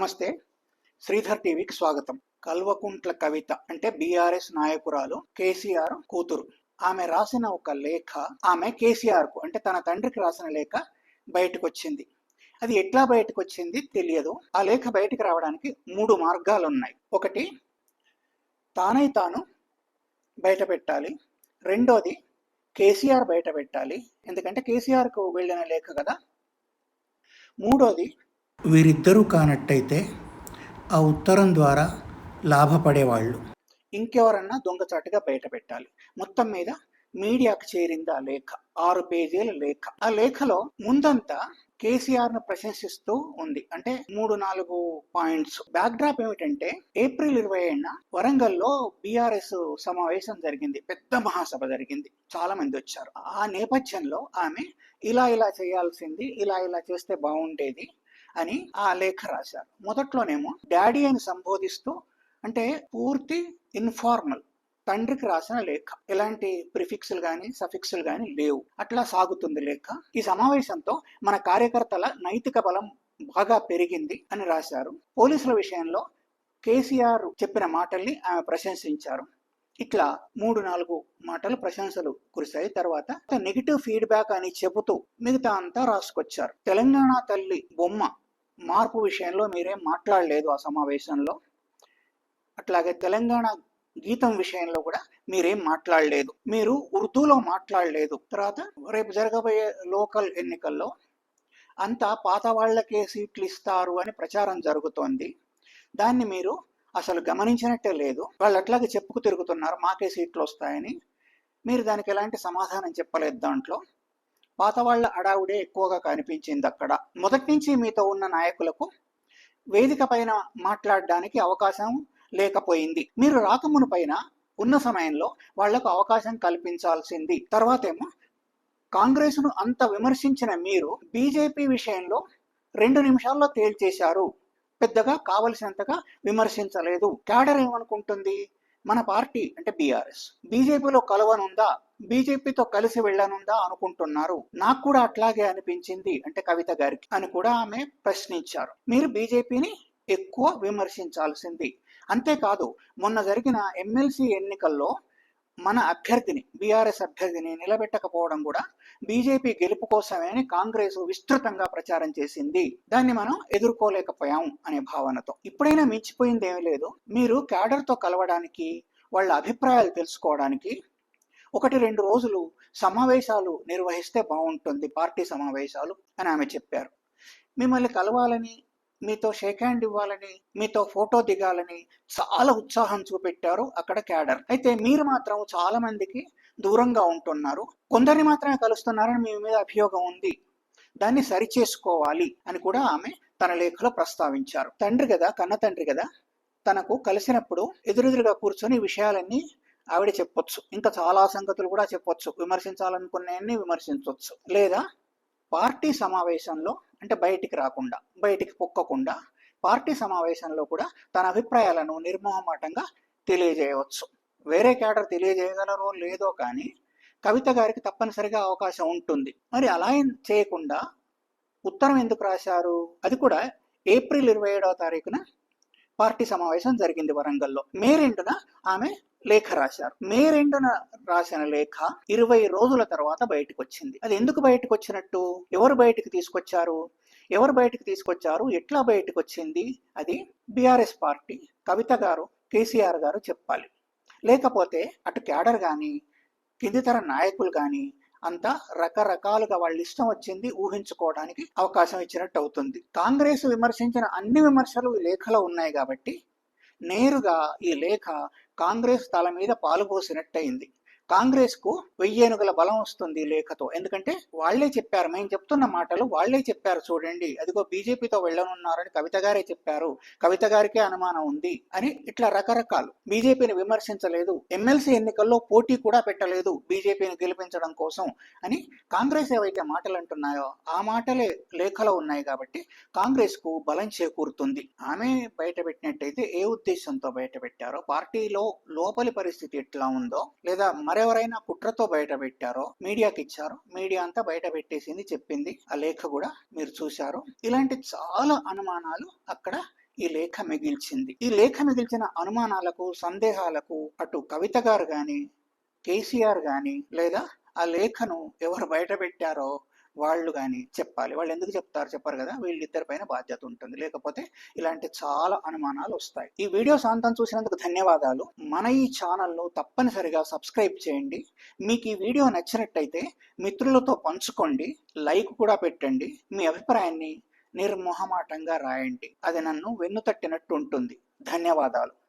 నమస్తే. శ్రీధర్ టీవీకి స్వాగతం. కల్వకుంట్ల కవిత అంటే బీఆర్ఎస్ నాయకురాలు కేసీఆర్ కూతురు. ఆమె రాసిన ఒక లేఖ ఆమె కేసీఆర్ కు అంటే తన తండ్రికి రాసిన లేఖ బయటకు వచ్చింది. అది ఎట్లా బయటకు వచ్చింది తెలియదు. ఆ లేఖ బయటకు రావడానికి 3 మార్గాలు ఉన్నాయి. ఒకటి, తానై తాను బయట పెట్టాలి. రెండోది, కేసీఆర్ బయట పెట్టాలి, ఎందుకంటే కేసీఆర్ కు వెళ్ళిన లేఖ కదా. మూడోది, వీరిద్దరూ కానట్టయితే ఆ ఉత్తరం ద్వారా లాభపడేవాళ్ళు, ఇంకెవరన్నా దొంగచాటుగా బయట పెట్టాలి. మొత్తం మీద మీడియాకు చేరింది ఆ లేఖ. 6 పేజీల లేఖ. ఆ లేఖలో ముందంతా కేసీఆర్ ను ప్రశంసిస్తూ ఉంది. అంటే 3-4 పాయింట్స్. బ్యాక్ డ్రాప్ ఏమిటంటే ఏప్రిల్ 21న వరంగల్లో బీఆర్ఎస్ సమావేశం జరిగింది. పెద్ద మహాసభ జరిగింది. చాలా మంది వచ్చారు. ఆ నేపథ్యంలో ఆమె ఇలా చేయాల్సింది, ఇలా చేస్తే బాగుండేది అని ఆ లేఖ రాశారు. మొదట్లోనేమో డాడీ అని సంబోధిస్తూ, అంటే పూర్తి ఇన్ఫార్మల్, తండ్రికి రాసిన లేఖ. ఎలాంటి ప్రిఫిక్స్లు గాని సఫిక్స్లు గాని లేవు. అట్లా సాగుతుంది లేఖ. ఈ సమావేశంతో మన కార్యకర్తల నైతిక బలం బాగా పెరిగింది అని రాశారు. పోలీసుల విషయంలో కేసీఆర్ చెప్పిన మాటల్ని ఆమె ప్రశంసించారు. ఇట్లా 3-4 మాటలు ప్రశంసలు కురిశాయి. తర్వాత నెగిటివ్ ఫీడ్బ్యాక్ అని చెబుతూ మిగతా అంతా రాసుకొచ్చారు. తెలంగాణ తల్లి బొమ్మ మార్పు విషయంలో మీరేం మాట్లాడలేదు ఆ సమావేశంలో. అట్లాగే తెలంగాణ గీతం విషయంలో కూడా మీరేం మాట్లాడలేదు. మీరు ఉర్దూలో మాట్లాడలేదు. తర్వాత రేపు జరగబోయే లోకల్ ఎన్నికల్లో అంతా పాత వాళ్లకే సీట్లు ఇస్తారు అని ప్రచారం జరుగుతోంది. దాన్ని మీరు అసలు గమనించినట్టే లేదు. వాళ్ళు అట్లాగే చెప్పుకు తిరుగుతున్నారు మాకే సీట్లు వస్తాయని. మీరు దానికి ఎలాంటి సమాధానం చెప్పలేదు. దాంట్లో పాత వాళ్ళ అడావుడే ఎక్కువగా కనిపించింది అక్కడ. మొదటి నుంచి మీతో ఉన్న నాయకులకు వేదిక పైన మాట్లాడడానికి అవకాశం లేకపోయింది. మీరు రాకమును పైన ఉన్న సమయంలో వాళ్లకు అవకాశం కల్పించాల్సింది. తర్వాతేమో కాంగ్రెస్ ను అంత విమర్శించిన మీరు బీజేపీ విషయంలో 2 నిమిషాల్లో తేల్చేశారు. పెద్దగా కావలసినంతగా విమర్శించలేదు. క్యాడర్ ఏమనుకుంటుంది, మన పార్టీ అంటే బీఆర్ఎస్ బీజేపీలో కలవనుందా, బీజేపీతో కలిసి వెళ్ళనుందా అనుకుంటున్నారు. నాకు కూడా అట్లాగే అనిపించింది అంటే కవిత గారికి అని కూడా ఆమె ప్రశ్నించారు. మీరు బీజేపీని ఎక్కువ విమర్శించాల్సింది. అంతేకాదు, మొన్న జరిగిన ఎమ్మెల్సీ ఎన్నికల్లో మన అభ్యర్థిని, బీఆర్ఎస్ అభ్యర్థిని నిలబెట్టకపోవడం కూడా బీజేపీ గెలుపు కోసమే అని కాంగ్రెస్ విస్తృతంగా ప్రచారం చేసింది. దాన్ని మనం ఎదుర్కోలేకపోయాం అనే భావనతో. ఇప్పుడైనా మించిపోయింది ఏమీ లేదు. మీరు క్యాడర్తో కలవడానికి, వాళ్ళ అభిప్రాయాలు తెలుసుకోవడానికి 1-2 రోజులు సమావేశాలు నిర్వహిస్తే బాగుంటుంది, పార్టీ సమావేశాలు అని ఆమె చెప్పారు. మిమ్మల్ని కలవాలని, మీతో షేక్ హ్యాండ్ ఇవ్వాలని, మీతో ఫోటో దిగాలని చాలా ఉత్సాహం చూపెట్టారు అక్కడ క్యాడర్. అయితే మీరు మాత్రం చాలా మందికి దూరంగా ఉంటున్నారు. కొందరిని మాత్రమే కలుస్తున్నారని మీ మీద అభియోగం ఉంది. దాన్ని సరిచేసుకోవాలి అని కూడా ఆమె తన లేఖలో ప్రస్తావించారు. తండ్రి కదా, కన్న తండ్రి కదా, తనకు కలిసినప్పుడు ఎదురెదురుగా కూర్చొని విషయాలన్నీ ఆవిడ చెప్పొచ్చు. ఇంకా చాలా సంగతులు కూడా చెప్పొచ్చు. విమర్శించాలనుకునేన్ని విమర్శించవచ్చు. లేదా పార్టీ సమావేశంలో అంటే బయటికి రాకుండా, బయటికి పొక్కకుండా పార్టీ సమావేశంలో కూడా తన అభిప్రాయాలను నిర్మోహమాటంగా తెలియజేయవచ్చు. వేరే క్యాడర్ తెలియజేయగలరో లేదో కానీ కవిత గారికి తప్పనిసరిగా అవకాశం ఉంటుంది. మరి అలా చేయకుండా ఉత్తరం ఎందుకు రాశారు? అది కూడా ఏప్రిల్ 27వ తారీఖున పార్టీ సమావేశం జరిగింది వరంగల్లో. మే 2న ఆమె లేఖ రాశారు. మే 2న రాసిన లేఖ 20 రోజుల తర్వాత బయటకు వచ్చింది. అది ఎందుకు బయటకు వచ్చినట్టు? ఎవరు బయటకు తీసుకొచ్చారు? ఎట్లా బయటకు వచ్చింది? అది బీఆర్ఎస్ పార్టీ, కవిత గారు, కేసీఆర్ గారు చెప్పాలి. లేకపోతే అటు క్యాడర్ కానీ, కింది తర నాయకులు కానీ అంతా రకరకాలుగా వాళ్ళ ఇష్టం వచ్చింది ఊహించుకోవడానికి అవకాశం ఇచ్చినట్టు అవుతుంది. కాంగ్రెస్ విమర్శించిన అన్ని విమర్శలు ఈ లేఖలో ఉన్నాయి కాబట్టి నేరుగా ఈ లేఖ కాంగ్రెస్ తల మీద పాలు పోసినట్టయింది. కాంగ్రెస్ కు 1000 ఏనుగుల బలం వస్తుంది ఈ లేఖతో. ఎందుకంటే వాళ్లే చెప్పారు, మేము చెప్తున్న మాటలు వాళ్లే చెప్పారు. చూడండి, అదిగో బీజేపీతో వెళ్ళనున్నారని కవిత గారే చెప్పారు, కవిత గారికే అనుమానం ఉంది అని ఇట్లా రకరకాలు. బీజేపీని విమర్శించలేదు, ఎమ్మెల్సీ ఎన్నికల్లో పోటీ కూడా పెట్టలేదు బీజేపీని గెలిపించడం కోసం అని కాంగ్రెస్ ఏవైతే మాటలు అంటున్నాయో ఆ మాటలే లేఖలో ఉన్నాయి. కాబట్టి కాంగ్రెస్ కు బలం చేకూరుతుంది. ఆమె బయట పెట్టినట్టయితే ఏ ఉద్దేశంతో బయట పెట్టారో, పార్టీలో లోపలి పరిస్థితి ఎట్లా ఉందో, లేదా మరెవరైనా కుట్రతో బయట పెట్టారో మీడియాకి ఇచ్చారు. మీడియా అంతా బయట పెట్టేసింది, చెప్పింది. ఆ లేఖ కూడా మీరు చూశారు. ఇలాంటి చాలా అనుమానాలు అక్కడ ఈ లేఖ మిగిల్చింది. ఈ లేఖ మిగిల్చిన అనుమానాలకు, సందేహాలకు అటు కవిత గారు గాని, కేసీఆర్ గాని, లేదా ఆ లేఖను ఎవరు బయట పెట్టారో వాళ్ళు గాని చెప్పాలి. వాళ్ళు ఎందుకు చెప్తారు? చెప్పరు కదా. వీళ్ళిద్దరి పైన బాధ్యత ఉంటుంది. లేకపోతే ఇలాంటి చాలా అనుమానాలు వస్తాయి. ఈ వీడియో శాంతం చూసినందుకు ధన్యవాదాలు. మన ఈ ఛానల్ను తప్పనిసరిగా సబ్స్క్రైబ్ చేయండి. మీకు ఈ వీడియో నచ్చినట్టయితే మిత్రులతో పంచుకోండి, లైక్ కూడా పెట్టండి, మీ అభిప్రాయాన్ని నిర్మోహమాటంగా రాయండి. అది నన్ను వెన్నుతట్టినట్టు ఉంటుంది. ధన్యవాదాలు.